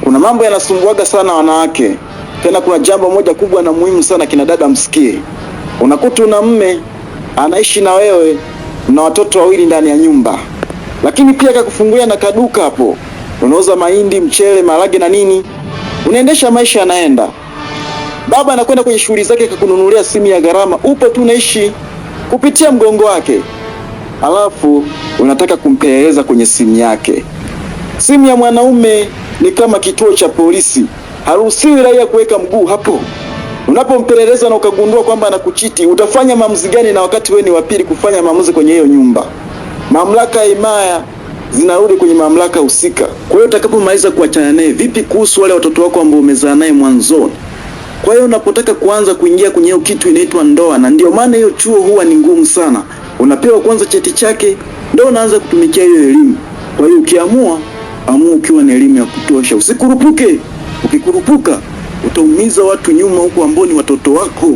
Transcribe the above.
Kuna mambo yanasumbuaga sana wanawake. Tena kuna jambo moja kubwa na muhimu sana, kina dada msikie. Unakuta una mume anaishi na wewe na watoto wawili ndani ya nyumba, lakini pia akakufungulia na kaduka hapo, unauza mahindi, mchele, maharage na nini, unaendesha maisha yanaenda. Baba anakwenda kwenye shughuli zake, akakununulia simu ya gharama, upo tu unaishi kupitia mgongo wake, alafu unataka kumpeleleza kwenye simu yake. Simu ya mwanaume ni kama kituo cha polisi, haruhusiwi raia kuweka mguu hapo. Unapompeleleza na ukagundua kwamba anakuchiti, utafanya maamuzi gani, na wakati wewe ni wa pili kufanya maamuzi kwenye hiyo nyumba? Mamlaka ya himaya zinarudi kwenye mamlaka husika. Kwa hiyo utakapomaliza kuachana naye, vipi kuhusu wale watoto wako ambao umezaa naye mwanzoni? Kwa hiyo unapotaka kuanza kuingia kwenye hiyo kitu inaitwa ndoa, na ndio maana hiyo chuo huwa ni ngumu sana. Unapewa kwanza cheti chake, ndio unaanza kutumikia hiyo elimu. Kwa hiyo ukiamua, amua ukiwa na elimu ya kutosha, usikurupuke. Ukikurupuka utaumiza watu nyuma huko ambao ni watoto wako.